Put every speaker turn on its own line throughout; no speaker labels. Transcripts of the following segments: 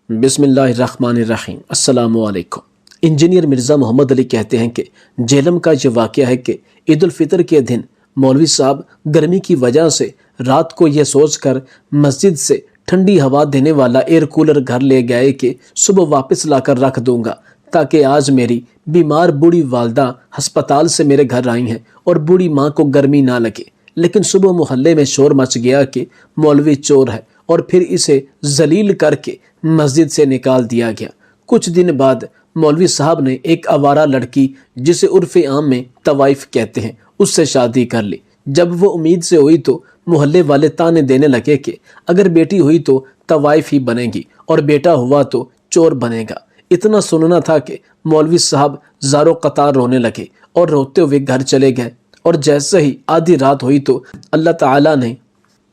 بسم اللہ الرحمن الرحیم۔ السلام علیکم۔ انجینئر مرزا محمد علی کہتے ہیں کہ جہلم کا یہ واقعہ ہے کہ عید الفطر کے دن مولوی صاحب گرمی کی وجہ سے رات کو یہ سوچ کر مسجد سے ٹھنڈی ہوا دینے والا ایئر کولر گھر لے گئے کہ صبح واپس لا کر رکھ دوں گا، تاکہ آج میری بیمار بوڑھی والدہ ہسپتال سے میرے گھر آئی ہیں اور بوڑھی ماں کو گرمی نہ لگے۔ لیکن صبح محلے میں شور مچ گیا کہ مولوی چور ہے، اور پھر اسے ذلیل کر کے مسجد سے نکال دیا گیا۔ کچھ دن بعد مولوی صاحب نے ایک آوارہ لڑکی، جسے عرف عام میں طوائف کہتے ہیں، اس سے شادی کر لی۔ جب وہ امید سے ہوئی تو محلے والے تانے دینے لگے کہ اگر بیٹی ہوئی تو طوائف ہی بنے گی اور بیٹا ہوا تو چور بنے گا۔ اتنا سننا تھا کہ مولوی صاحب زارو قطار رونے لگے اور روتے ہوئے گھر چلے گئے۔ اور جیسے ہی آدھی رات ہوئی تو اللہ تعالیٰ نے،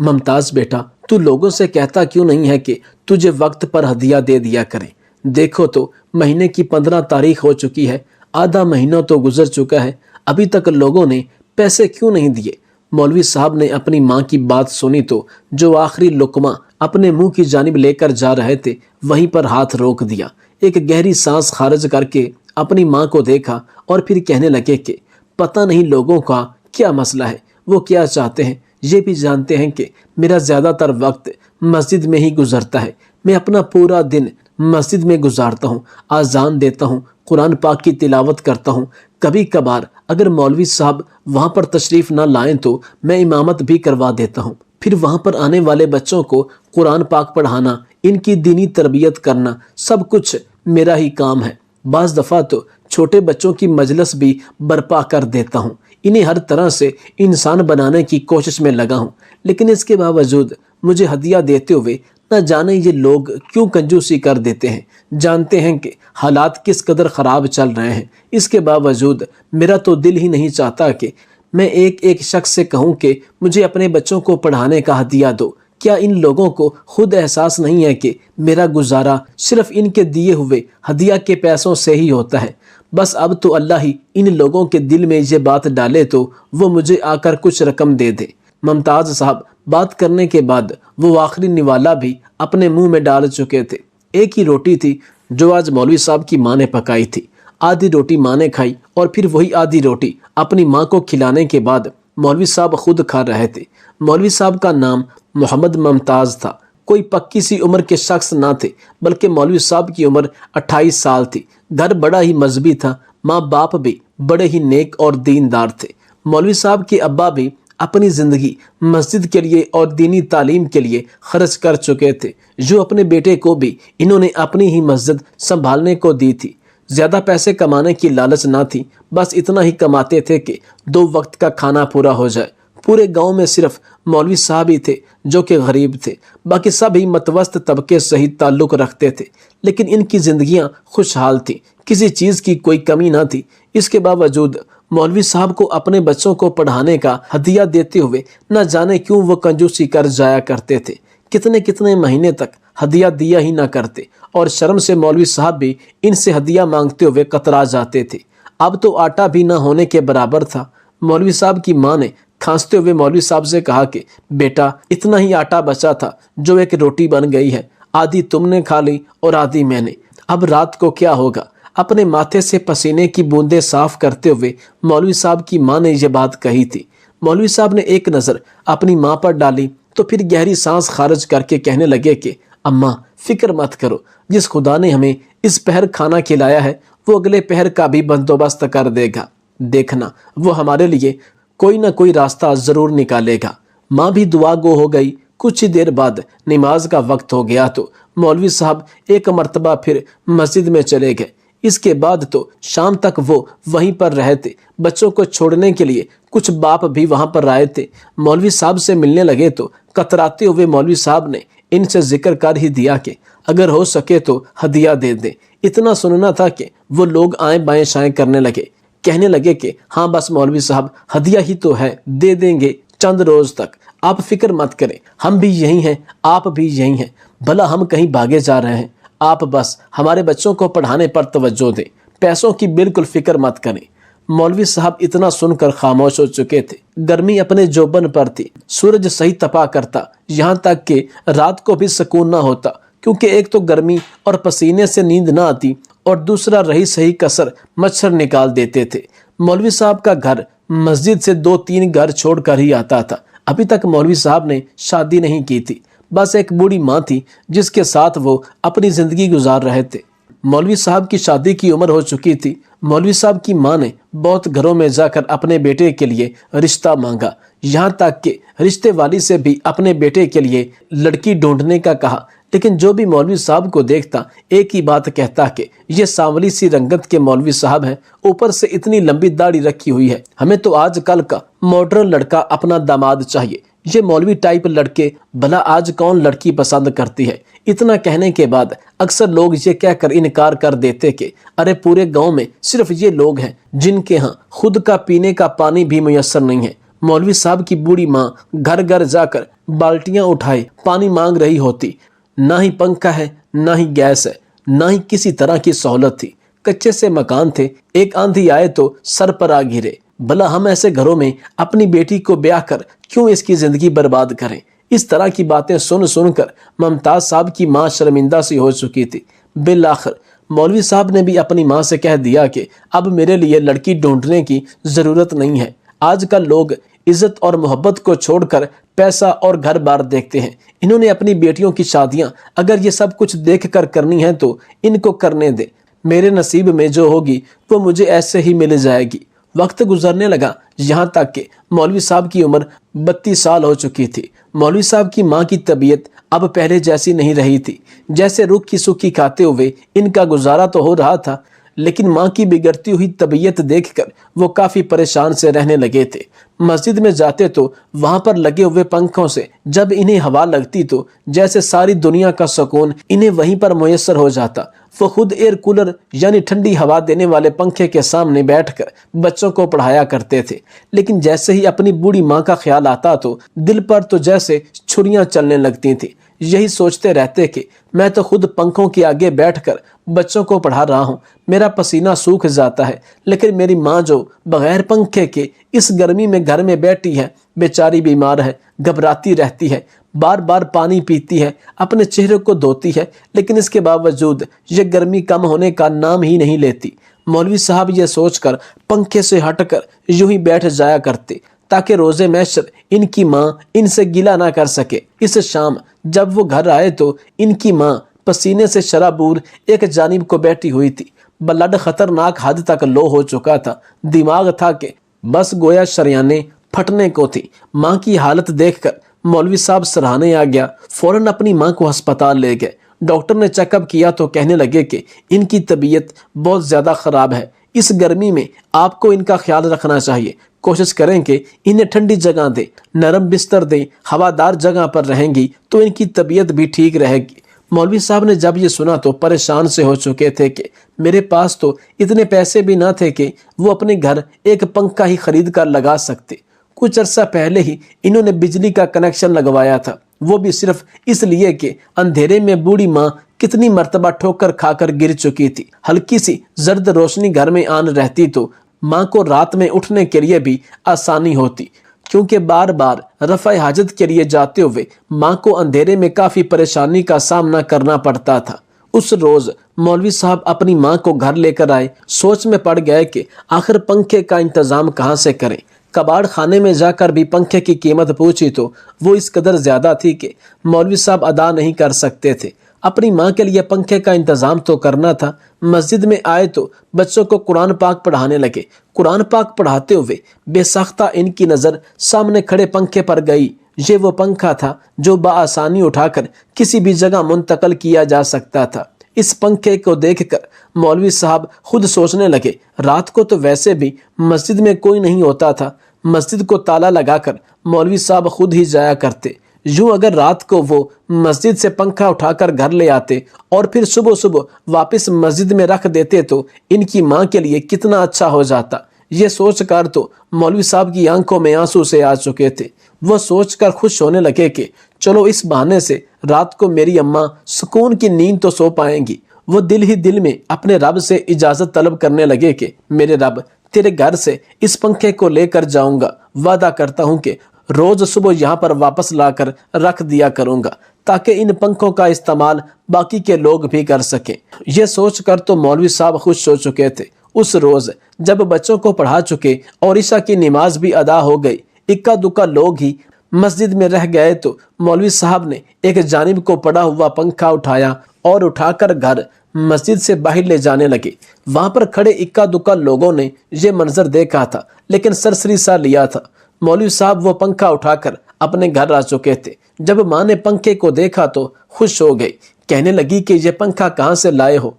ممتاز بیٹا، تو لوگوں سے کہتا کیوں نہیں ہے کہ تجھے وقت پر ہدیہ دے دیا کریں؟ دیکھو تو مہینے کی 15 تاریخ ہو چکی ہے، آدھا مہینہ تو گزر چکا ہے، ابھی تک لوگوں نے پیسے کیوں نہیں دیے؟ مولوی صاحب نے اپنی ماں کی بات سنی تو جو آخری لقمہ اپنے منہ کی جانب لے کر جا رہے تھے وہیں پر ہاتھ روک دیا۔ ایک گہری سانس خارج کر کے اپنی ماں کو دیکھا اور پھر کہنے لگے کہ پتہ نہیں لوگوں کا کیا مسئلہ ہے، وہ کیا چاہتے ہیں؟ یہ بھی جانتے ہیں کہ میرا زیادہ تر وقت مسجد میں ہی گزرتا ہے، میں اپنا پورا دن مسجد میں گزارتا ہوں، اذان دیتا ہوں، قرآن پاک کی تلاوت کرتا ہوں۔ کبھی کبھار اگر مولوی صاحب وہاں پر تشریف نہ لائیں تو میں امامت بھی کروا دیتا ہوں۔ پھر وہاں پر آنے والے بچوں کو قرآن پاک پڑھانا، ان کی دینی تربیت کرنا، سب کچھ میرا ہی کام ہے۔ بعض دفعہ تو چھوٹے بچوں کی مجلس بھی برپا کر دیتا ہوں۔ انہیں ہر طرح سے انسان بنانے کی کوشش میں لگا ہوں، لیکن اس کے باوجود مجھے ہدیہ دیتے ہوئے نہ جانے یہ لوگ کیوں کنجوسی کر دیتے ہیں۔ جانتے ہیں کہ حالات کس قدر خراب چل رہے ہیں، اس کے باوجود میرا تو دل ہی نہیں چاہتا کہ میں ایک ایک شخص سے کہوں کہ مجھے اپنے بچوں کو پڑھانے کا ہدیہ دو۔ کیا ان لوگوں کو خود احساس نہیں ہے کہ میرا گزارا صرف ان کے دیے ہوئے ہدیہ کے پیسوں سے ہی ہوتا ہے؟ بس اب تو اللہ ہی ان لوگوں کے دل میں یہ بات ڈالے تو وہ مجھے آ کر کچھ رقم دے دے۔ ممتاز صاحب بات کرنے کے بعد وہ آخری نوالا بھی اپنے منہ میں ڈال چکے تھے۔ ایک ہی روٹی تھی جو آج مولوی صاحب کی ماں نے پکائی تھی۔ آدھی روٹی ماں نے کھائی اور پھر وہی آدھی روٹی اپنی ماں کو کھلانے کے بعد مولوی صاحب خود کھا رہے تھے۔ مولوی صاحب کا نام محمد ممتاز تھا۔ کوئی پکی سی عمر کے شخص نہ تھے، بلکہ مولوی صاحب کی عمر 28 سال تھی۔ گھر بڑا ہی مذہبی تھا، ماں باپ بھی بڑے ہی نیک اور دیندار تھے۔ مولوی صاحب کے ابا بھی اپنی زندگی مسجد کے لیے اور دینی تعلیم کے لیے خرچ کر چکے تھے، جو اپنے بیٹے کو بھی انہوں نے اپنی ہی مسجد سنبھالنے کو دی تھی۔ زیادہ پیسے کمانے کی لالچ نہ تھی، بس اتنا ہی کماتے تھے کہ 2 وقت کا کھانا پورا ہو جائے۔ پورے گاؤں میں صرف مولوی صاحب ہی تھے جو کہ غریب تھے، باقی سب ہی متوسط طبقے سے ہی تعلق رکھتے تھے، لیکن ان کی زندگیاں خوشحال تھیں، کسی چیز کی کوئی کمی نہ تھی۔ اس کے باوجود مولوی صاحب کو اپنے بچوں کو پڑھانے کا ہدیہ دیتے ہوئے نہ جانے کیوں وہ کنجوسی کر جایا کرتے تھے۔ کتنے کتنے مہینے تک ہدیہ دیا ہی نہ کرتے، اور شرم سے مولوی صاحب بھی ان سے ہدیہ مانگتے ہوئے کترا جاتے تھے۔ اب تو آٹا بھی نہ ہونے کے برابر تھا۔ مولوی صاحب کی ماں نے کھانستے ہوئے مولوی صاحب سے کہا کہ بیٹا، اتنا ہی آٹا بچا تھا جو ایک روٹی بن گئی ہے، آدھی تم نے کھا لی اور آدھی میں نے، اب رات کو کیا ہوگا؟ اپنے ماتھے سے پسینے کی بوندیں صاف کرتے ہوئے مولوی صاحب کی ماں نے یہ بات کہی تھی۔ مولوی صاحب نے ایک نظر اپنی ماں پر ڈالی تو پھر گہری سانس خارج کر کے کہنے لگے کہ اماں، فکر مت کرو، جس خدا نے ہمیں اس پہر کھانا کھلایا ہے وہ اگلے پہر کا بھی بندوبست کر دے گا۔ دیکھنا، وہ ہمارے لیے کوئی نہ کوئی راستہ ضرور نکالے گا۔ ماں بھی دعا گو ہو گئی۔ کچھ ہی دیر بعد نماز کا وقت ہو گیا تو مولوی صاحب ایک مرتبہ پھر مسجد میں چلے گئے۔ اس کے بعد تو شام تک وہ وہیں پر رہے تھے۔ بچوں کو چھوڑنے کے لیے کچھ باپ بھی وہاں پر آئے تھے۔ مولوی صاحب سے ملنے لگے تو کتراتے ہوئے مولوی صاحب نے ان سے ذکر کر ہی دیا کہ اگر ہو سکے تو ہدیہ دے دیں۔ اتنا سننا تھا کہ وہ لوگ آئیں بائیں شائیں کرنے لگے، کہنے لگے کہ ہاں بس مولوی صاحب، ہدیہ ہی تو ہے، دے دیں گے چند روز تک، آپ فکر مت کریں، ہم بھی یہی ہیں، آپ بھی یہی ہیں، بھلا ہم کہیں بھاگے جا رہے ہیں؟ آپ بس ہمارے بچوں کو پڑھانے پر توجہ دیں، پیسوں کی بالکل فکر مت کریں۔ مولوی صاحب اتنا سن کر خاموش ہو چکے تھے۔ گرمی اپنے جوبن پر تھی، سورج صحیح تپا کرتا، یہاں تک کہ رات کو بھی سکون نہ ہوتا، کیونکہ ایک تو گرمی اور پسینے سے نیند نہ آتی اور دوسرا رہی صحیح کسر مچھر نکال دیتے تھے۔ مولوی صاحب کا گھر مسجد سے 2-3 گھر چھوڑ کر ہی آتا تھا۔ ابھی تک مولوی صاحب نے شادی نہیں کی تھی، بس ایک بوڑھی ماں تھی جس کے ساتھ وہ اپنی زندگی گزار رہے تھے۔ مولوی صاحب کی شادی کی عمر ہو چکی تھی۔ مولوی صاحب کی ماں نے بہت گھروں میں جا کر اپنے بیٹے کے لیے رشتہ مانگا، یہاں تک کہ رشتے والی سے بھی اپنے بیٹے کے لیے لڑکی ڈھونڈنے کا کہا، لیکن جو بھی مولوی صاحب کو دیکھتا ایک ہی بات کہتا کہ یہ سانولی سی رنگت کے مولوی صاحب ہیں، اوپر سے اتنی لمبی داڑھی رکھی ہوئی ہے، ہمیں تو آج کل کا ماڈرن لڑکا اپنا داماد چاہیے، یہ مولوی ٹائپ لڑکے بھلا آج کون لڑکی پسند کرتی ہے۔ اتنا کہنے کے بعد اکثر لوگ یہ کہہ کر انکار کر دیتے کہ ارے پورے گاؤں میں صرف یہ لوگ ہیں جن کے ہاں خود کا پینے کا پانی بھی میسر نہیں ہے۔ مولوی صاحب کی بوڑھی ماں گھر گھر جا کر بالٹیاں اٹھائے پانی مانگ رہی ہوتی، نہ ہی پنکھا ہے، نہ ہی گیس ہے، نہ ہی کسی طرح کی سہولت تھی، کچے سے مکان تھے، ایک آندھی آئے تو سر پر آ گرے۔ بھلا ہم ایسے گھروں میں اپنی بیٹی کو بیاہ کر کیوں اس کی زندگی برباد کریں؟ اس طرح کی باتیں سن سن کر ممتاز صاحب کی ماں شرمندہ سی ہو چکی تھی۔ بالآخر مولوی صاحب نے بھی اپنی ماں سے کہہ دیا کہ اب میرے لیے لڑکی ڈھونڈنے کی ضرورت نہیں ہے، آج کل لوگ عزت اور محبت کو چھوڑ کر پیسہ اور گھر بار دیکھتے ہیں، انہوں نے اپنی بیٹیوں کی شادیاں اگر یہ سب کچھ دیکھ کر کرنی ہے تو ان کو کرنے دے، میرے نصیب میں جو ہوگی وہ مجھے ایسے ہی مل جائے گی۔ وقت گزرنے لگا، یہاں تک کہ مولوی صاحب کی عمر 32 سال ہو چکی تھی۔ مولوی صاحب کی ماں کی طبیعت اب پہلے جیسی نہیں رہی تھی، جیسے رکھی سکھی کھاتے ہوئے ان کا گزارا تو ہو رہا تھا، لیکن ماں کی بگڑتی ہوئی طبیعت دیکھ کر وہ کافی پریشان سے رہنے لگے تھے۔ مسجد میں جاتے تو وہاں پر لگے ہوئے پنکھوں سے جب انہیں ہوا لگتی تو جیسے ساری دنیا کا سکون انہیں وہیں پر میسر ہو جاتا۔ وہ خود ایئر کولر یعنی ٹھنڈی ہوا دینے والے پنکھے کے سامنے بیٹھ کر بچوں کو پڑھایا کرتے تھے، لیکن جیسے ہی اپنی بوڑھی ماں کا خیال آتا تو دل پر تو جیسے چھریاں چلنے لگتی تھیں، یہی سوچتے رہتے کہ میں تو خود پنکھوں کے آگے بیٹھ کر بچوں کو پڑھا رہا ہوں، میرا پسینہ سوکھ جاتا ہے، لیکن میری ماں جو بغیر پنکھے کے اس گرمی میں گھر میں بیٹھی ہے، بیچاری بیمار ہے، گھبراتی رہتی ہے، بار بار پانی پیتی ہے، اپنے چہرے کو دھوتی ہے، لیکن اس کے باوجود یہ گرمی کم ہونے کا نام ہی نہیں لیتی۔ مولوی صاحب یہ سوچ کر پنکھے سے ہٹ کر یوں ہی بیٹھ جایا کرتے تاکہ روز محشر ان کی ماں ان سے گلہ نہ کر سکے۔ اس شام جب وہ گھر آئے تو ان کی ماں پسینے سے شرابور ایک جانب کو بیٹھی ہوئی تھی، بلڈ خطرناک حد تک لو ہو چکا تھا، دماغ تھا کہ بس گویا شریانیں پھٹنے کو تھی۔ ماں کی حالت دیکھ کر مولوی صاحب سراہنے آ گیا، فوراً اپنی ماں کو ہسپتال لے گئے۔ ڈاکٹر نے چیک اپ کیا تو کہنے لگے کہ ان کی طبیعت بہت زیادہ خراب ہے، اس گرمی میں آپ کو ان کا خیال رکھنا چاہیے، کوشش کریں کہ انہیں ٹھنڈی جگہ دیں، نرم بستر دیں، ہوادار جگہ پر رہیں گی تو ان کی طبیعت بھی ٹھیک رہے گی۔ مولوی صاحب نے جب یہ سنا تو پریشان سے ہو چکے تھے کہ میرے پاس تو اتنے پیسے بھی نہ تھے کہ وہ اپنے گھر ایک پنکھا ہی خرید کر لگا سکتے۔ کچھ عرصہ پہلے ہی انہوں نے بجلی کا کنیکشن لگوایا تھا، وہ بھی صرف اس لیے کہ اندھیرے میں بوڑھی ماں کتنی مرتبہ ٹھوکر کھا کر گر چکی تھی، ہلکی سی زرد روشنی گھر میں آن رہتی تو ماں کو رات میں اٹھنے کے لیے بھی آسانی ہوتی، کیونکہ بار بار رفع حاجت کے لیے جاتے ہوئے ماں کو اندھیرے میں کافی پریشانی کا سامنا کرنا پڑتا تھا۔ اس روز مولوی صاحب اپنی ماں کو گھر لے کر آئے، سوچ میں پڑ گئے کہ آخر پنکھے کا انتظام کہاں سے کریں۔ کباڑ خانے میں جا کر بھی پنکھے کی قیمت پوچھی تو وہ اس قدر زیادہ تھی کہ مولوی صاحب ادا نہیں کر سکتے تھے۔ اپنی ماں کے لیے پنکھے کا انتظام تو کرنا تھا۔ مسجد میں آئے تو بچوں کو قرآن پاک پڑھانے لگے۔ قرآن پاک پڑھاتے ہوئے بے ساختہ ان کی نظر سامنے کھڑے پنکھے پر گئی۔ یہ وہ پنکھا تھا جو بآسانی اٹھا کر کسی بھی جگہ منتقل کیا جا سکتا تھا۔ اس پنکھے کو دیکھ کر مولوی صاحب خود سوچنے لگے، رات کو تو ویسے بھی مسجد میں کوئی نہیں ہوتا تھا، مسجد کو تالا لگا کر مولوی صاحب خود ہی جایا کرتے۔ یوں اگر رات کو وہ مسجد سے پنکھا اٹھا کر گھر لے آتے اور پھر صبح صبح واپس مسجد میں رکھ دیتے تو ان کی ماں کے لیے کتنا اچھا ہو جاتا۔ یہ سوچ کر تو مولوی صاحب کی آنکھوں میں آنسو سے آ چکے تھے۔ وہ سوچ کر خوش ہونے لگے کہ چلو اس بہانے سے رات کو میری اماں سکون کی نیند تو سو پائیں گی۔ وہ دل ہی دل میں اپنے رب سے اجازت طلب کرنے لگے کہ میرے رب، تیرے گھر سے اس پنکھے کو لے کر جاؤں گا، وعدہ کرتا ہوں کہ روز صبح یہاں پر واپس لا کر رکھ دیا کروں گا تاکہ ان پنکھوں کا استعمال باقی کے لوگ بھی کر سکیں۔ یہ سوچ کر تو مولوی صاحب خوش ہو چکے تھے۔ اس روز جب بچوں کو پڑھا چکے اور عشاء کی نماز بھی ادا ہو گئی، اکا دکا لوگ ہی مسجد میں رہ گئے تو مولوی صاحب نے ایک جانب کو پڑا ہوا پنکھا اٹھایا اور اٹھا کر گھر مسجد سے باہر لے جانے لگے۔ وہاں پر کھڑے اکا دکا لوگوں نے یہ منظر دیکھا تھا لیکن سرسری سا لیا تھا۔ مولوی صاحب وہ پنکھا اٹھا کر اپنے گھر آ چکے تھے۔ جب ماں نے پنکھے کو دیکھا تو خوش ہو گئی، کہنے لگی کہ یہ پنکھا کہاں سے لائے ہو؟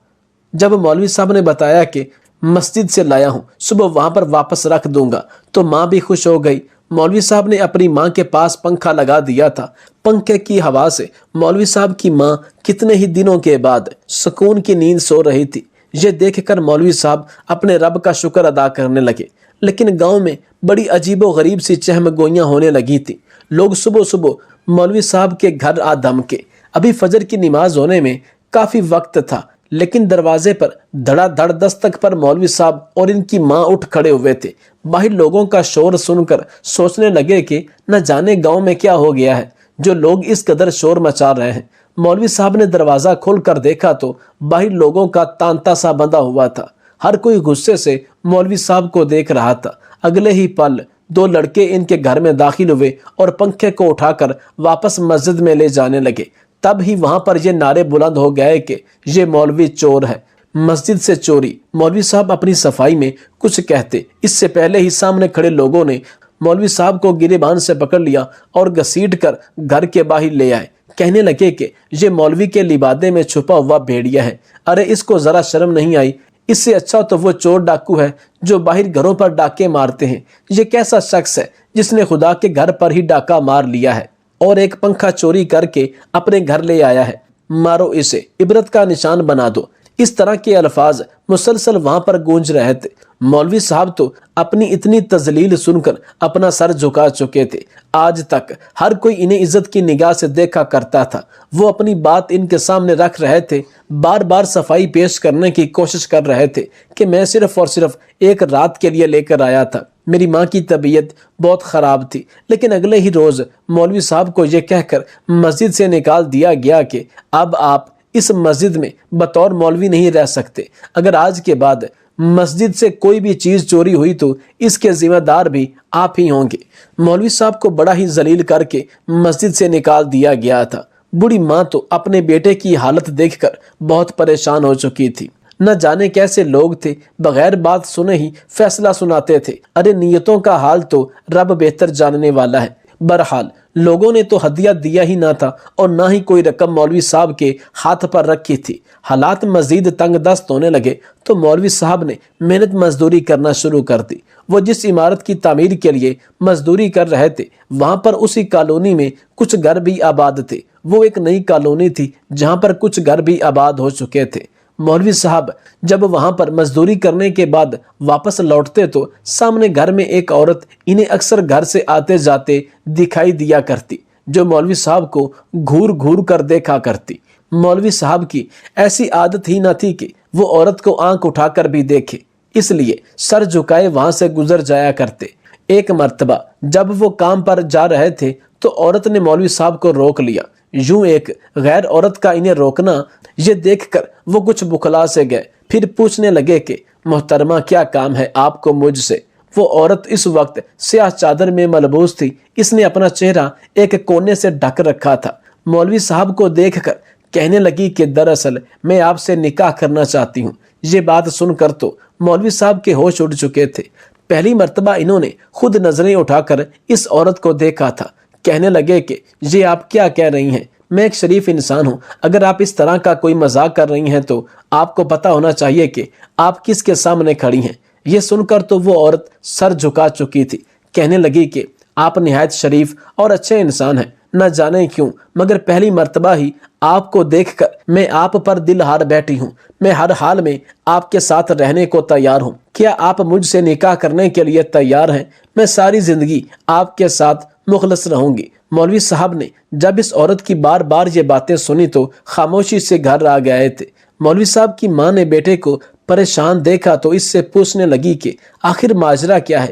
جب مولوی صاحب نے بتایا کہ مسجد سے لایا ہوں، صبح وہاں پر واپس رکھ دوں گا، تو ماں بھی خوش ہو گئی۔ مولوی صاحب نے اپنی ماں کے پاس پنکھا لگا دیا تھا۔ پنکھے کی ہوا سے مولوی صاحب کی ماں کتنے ہی دنوں کے بعد سکون کی نیند سو رہی تھی۔ یہ دیکھ کر مولوی صاحب اپنے رب کا شکر ادا کرنے لگے۔ لیکن گاؤں میں بڑی عجیب و غریب سی چہم گوئیاں ہونے لگی تھی۔ لوگ صبح صبح مولوی صاحب کے گھر آ دھمکے۔ ابھی فجر کی نماز ہونے میں کافی وقت تھا، لیکن دروازے پر دھڑا دھڑ دستک پر مولوی صاحب اور ان کی ماں اٹھ کھڑے ہوئے تھے۔ باہر لوگوں کا شور سن کر سوچنے لگے کہ نہ جانے گاؤں میں کیا ہو گیا ہے جو لوگ اس قدر شور مچا رہے ہیں۔ مولوی صاحب نے دروازہ کھول کر دیکھا تو باہر لوگوں کا تانتا سا بندھا ہوا تھا۔ ہر کوئی غصے سے مولوی صاحب کو دیکھ رہا تھا۔ اگلے ہی پل دو لڑکے ان کے گھر میں داخل ہوئے اور پنکھے کو اٹھا کر واپس مسجد میں لے جانے لگے۔ تب ہی وہاں پر یہ نعرے بلند ہو گئے کہ یہ مولوی چور ہے، مسجد سے چوری۔ مولوی صاحب اپنی صفائی میں کچھ کہتے، اس سے پہلے ہی سامنے کھڑے لوگوں نے مولوی صاحب کو گریبان سے پکڑ لیا اور گھسیٹ کر گھر کے باہر لے آئے۔ کہنے لگے کہ یہ مولوی کے لبادے میں چھپا ہوا بھیڑیا ہے، ارے اس کو ذرا شرم نہیں آئی؟ اس سے اچھا تو وہ چور ڈاکو ہے جو باہر گھروں پر ڈاکے مارتے ہیں۔ یہ کیسا شخص ہے جس نے خدا کے گھر پر ہی ڈاکہ مار لیا ہے اور ایک پنکھا چوری کر کے اپنے گھر لے آیا ہے؟ مارو اسے، عبرت کا نشان بنا دو۔ اس طرح کے الفاظ مسلسل وہاں پر گونج رہے تھے۔ مولوی صاحب تو اپنی اتنی تذلیل سن کر اپنا سر جھکا چکے تھے۔ آج تک ہر کوئی انہیں عزت کی نگاہ سے دیکھا کرتا تھا۔ وہ اپنی بات ان کے سامنے رکھ رہے تھے، بار بار صفائی پیش کرنے کی کوشش کر رہے تھے کہ میں صرف اور صرف ایک رات کے لیے لے کر آیا تھا، میری ماں کی طبیعت بہت خراب تھی۔ لیکن اگلے ہی روز مولوی صاحب کو یہ کہہ کر مسجد سے نکال دیا گیا کہ اب آپ اس مسجد میں بطور مولوی نہیں رہ سکتے۔ اگر آج کے بعد مسجد سے کوئی بھی چیز چوری ہوئی تو اس کے ذمہ دار بھی آپ ہی ہوں گے۔ مولوی صاحب کو بڑا ہی ذلیل کر کے مسجد سے نکال دیا گیا تھا۔ بوڑھی ماں تو اپنے بیٹے کی حالت دیکھ کر بہت پریشان ہو چکی تھی۔ نہ جانے کیسے لوگ تھے، بغیر بات سنے ہی فیصلہ سناتے تھے۔ ارے نیتوں کا حال تو رب بہتر جاننے والا ہے۔ بہرحال لوگوں نے تو ہدیہ دیا ہی نہ تھا اور نہ ہی کوئی رقم مولوی صاحب کے ہاتھ پر رکھی تھی۔ حالات مزید تنگ دست ہونے لگے تو مولوی صاحب نے محنت مزدوری کرنا شروع کر دی۔ وہ جس عمارت کی تعمیر کے لیے مزدوری کر رہے تھے وہاں پر اسی کالونی میں کچھ گھر بھی آباد تھے۔ وہ ایک نئی کالونی تھی جہاں پر کچھ گھر بھی آباد ہو چکے تھے۔ مولوی صاحب جب وہاں پر مزدوری کرنے کے بعد واپس لوٹتے تو سامنے گھر میں ایک عورت انہیں اکثر گھر سے آتے جاتے دکھائی دیا کرتی، جو مولوی صاحب کو گھور گھور کر دیکھا کرتی۔ مولوی صاحب کی ایسی عادت ہی نہ تھی کہ وہ عورت کو آنکھ اٹھا کر بھی دیکھے، اس لیے سر جھکائے وہاں سے گزر جایا کرتے۔ ایک مرتبہ جب وہ کام پر جا رہے تھے تو عورت نے مولوی صاحب کو روک لیا۔ یوں ایک غیر عورت کا انہیں روکنا یہ دیکھ کر وہ کچھ بخلا سے گئے، پھر پوچھنے لگے کہ محترمہ کیا کام ہے آپ کو مجھ سے؟ وہ عورت اس وقت سیاہ چادر میں ملبوس تھی، اس نے اپنا چہرہ ایک کونے سے ڈھک رکھا تھا۔ مولوی صاحب کو دیکھ کر کہنے لگی کہ دراصل میں آپ سے نکاح کرنا چاہتی ہوں۔ یہ بات سن کر تو مولوی صاحب کے ہوش اڑ چکے تھے۔ پہلی مرتبہ انہوں نے خود نظریں اٹھا کر اس عورت کو دیکھا تھا۔ کہنے لگے کہ یہ آپ کیا کہہ رہی ہیں؟ میں ایک شریف انسان ہوں، اگر آپ اس طرح کا کوئی مذاق کر رہی ہیں تو آپ کو پتہ ہونا چاہیے کہ آپ کس کے سامنے کھڑی ہیں۔ یہ سن کر تو وہ عورت سر جھکا چکی تھی۔ کہنے لگی کہ آپ نہایت شریف اور اچھے انسان ہیں، نہ جانے کیوں مگر پہلی مرتبہ ہی آپ کو دیکھ کر میں آپ پر دل ہار بیٹھی ہوں۔ میں ہر حال میں آپ کے ساتھ رہنے کو تیار ہوں۔ کیا آپ مجھ سے نکاح کرنے کے لیے تیار ہیں؟ میں ساری زندگی آپ کے ساتھ مخلص رہوں گی۔ مولوی صاحب نے جب اس عورت کی بار بار یہ باتیں سنی تو خاموشی سے گھر آ گئے تھے۔ مولوی صاحب کی ماں نے بیٹے کو پریشان دیکھا تو اس سے پوچھنے لگی کہ آخر ماجرا کیا ہے؟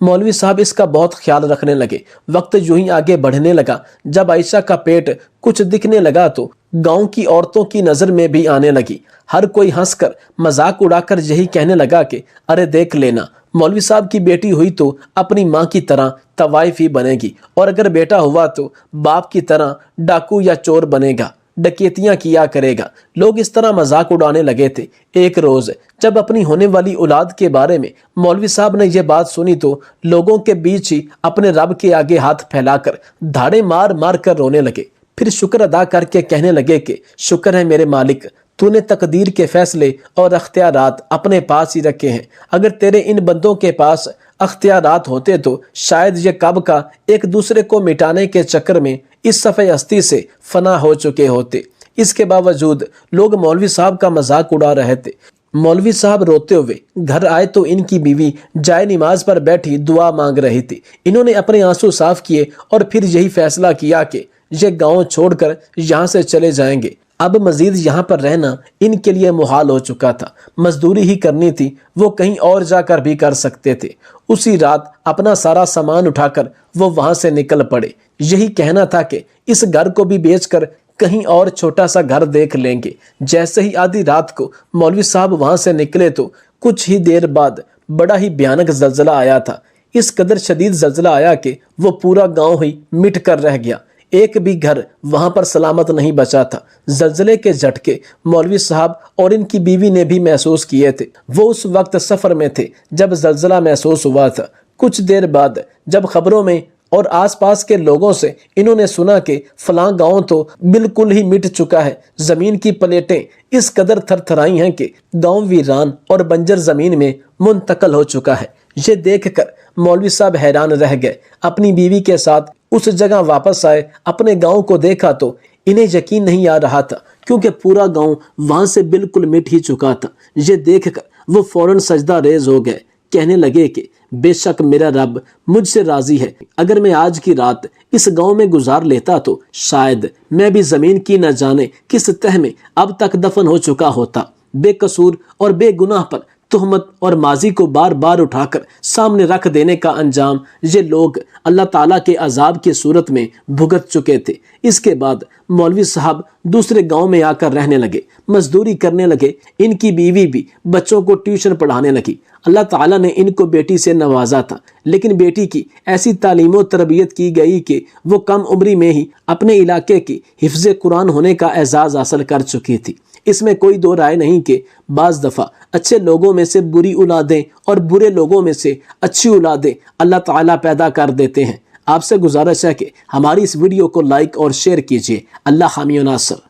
مولوی صاحب اس کا بہت خیال رکھنے لگے۔ وقت یوں ہی آگے بڑھنے لگا، جب عائشہ کا پیٹ کچھ دکھنے لگا تو گاؤں کی عورتوں کی نظر میں بھی آنے لگی۔ ہر کوئی ہنس کر مذاق اڑا کر یہی کہنے لگا کہ ارے دیکھ لینا، مولوی صاحب کی بیٹی ہوئی تو اپنی ماں کی طرح طوائفی بنے گی، اور اگر بیٹا ہوا تو باپ کی طرح ڈاکو یا چور بنے گا، ڈکیتیاں کیا کرے گا۔ لوگ اس طرح مذاق اڑانے لگے تھے۔ ایک روز جب اپنی ہونے والی اولاد کے بارے میں مولوی صاحب نے یہ بات سنی تو لوگوں کے بیچ ہی اپنے رب کے آگے ہاتھ پھیلا کر دھاڑے مار مار کر رونے لگے۔ پھر شکر ادا کر کے کہنے لگے کہ شکر ہے میرے مالک، تو نے تقدیر کے فیصلے اور اختیارات اپنے پاس ہی رکھے ہیں۔ اگر تیرے ان بندوں کے پاس اختیارات ہوتے تو شاید یہ کب کا ایک دوسرے کو مٹانے کے چکر میں اس صفحہ ہستی سے فنا ہو چکے ہوتے۔ اس کے باوجود لوگ مولوی صاحب کا مذاق اڑا رہے تھے۔ مولوی صاحب روتے ہوئے گھر آئے تو ان کی بیوی جائے نماز پر بیٹھی دعا مانگ رہی تھی۔ انہوں نے اپنے آنسو صاف کیے اور پھر یہی فیصلہ کیا کہ یہ گاؤں چھوڑ کر یہاں سے چلے جائیں گے۔ اب مزید یہاں پر رہنا ان کے لیے محال ہو چکا تھا۔ مزدوری ہی کرنی تھی، وہ کہیں اور جا کر بھی کر سکتے تھے۔ اسی رات اپنا سارا سامان اٹھا کر وہ وہاں سے نکل پڑے۔ یہی کہنا تھا کہ اس گھر کو بھی بیچ کر کہیں اور چھوٹا سا گھر دیکھ لیں گے۔ جیسے ہی آدھی رات کو مولوی صاحب وہاں سے نکلے تو کچھ ہی دیر بعد بڑا ہی بھیانک زلزلہ آیا تھا۔ اس قدر شدید زلزلہ آیا کہ وہ پورا گاؤں ہی مٹ کر رہ گیا۔ ایک بھی گھر وہاں پر سلامت نہیں بچا تھا۔ زلزلے کے جھٹکے مولوی صاحب اور ان کی بیوی نے بھی محسوس کیے تھے۔ وہ اس وقت سفر میں تھے جب زلزلہ محسوس ہوا تھا۔ کچھ دیر بعد جب خبروں میں اور آس پاس کے لوگوں سے انہوں نے سنا کہ فلاں گاؤں تو بالکل ہی مٹ چکا ہے، زمین کی پلیٹیں اس قدر تھر تھرائی ہیں کہ گاؤں ویران اور بنجر زمین میں منتقل ہو چکا ہے۔ یہ دیکھ کر مولوی صاحب حیران رہ گئے۔ اپنی بیوی کے ساتھ اس جگہ واپس آئے، اپنے گاؤں کو دیکھا تو انہیں یقین نہیں آ رہا تھا، کیونکہ پورا گاؤں وہاں سے بالکل مٹ ہی چکا تھا۔ یہ دیکھ کر وہ فوراً سجدہ ریز ہو گئے، کہنے لگے کہ بے شک میرا رب مجھ سے راضی ہے۔ اگر میں آج کی رات اس گاؤں میں گزار لیتا تو شاید میں بھی زمین کی نہ جانے کس تہ میں اب تک دفن ہو چکا ہوتا۔ بے قصور اور بے گناہ پر تہمت اور ماضی کو بار بار اٹھا کر سامنے رکھ دینے کا انجام یہ لوگ اللہ تعالیٰ کے عذاب کی صورت میں بھگت چکے تھے۔ اس کے بعد مولوی صاحب دوسرے گاؤں میں آ کر رہنے لگے، مزدوری کرنے لگے۔ ان کی بیوی بھی بچوں کو ٹیوشن پڑھانے لگی۔ اللہ تعالیٰ نے ان کو بیٹی سے نوازا تھا، لیکن بیٹی کی ایسی تعلیم و تربیت کی گئی کہ وہ کم عمری میں ہی اپنے علاقے کی حفظ قرآن ہونے کا اعزاز حاصل کر چکی تھی۔ اس میں کوئی دو رائے نہیں کہ بعض دفعہ اچھے لوگوں میں سے بری اولادیں اور برے لوگوں میں سے اچھی اولادیں اللہ تعالیٰ پیدا کر دیتے ہیں۔ آپ سے گزارش ہے کہ ہماری اس ویڈیو کو لائک اور شیئر کیجیے۔ اللہ حامی و ناصر۔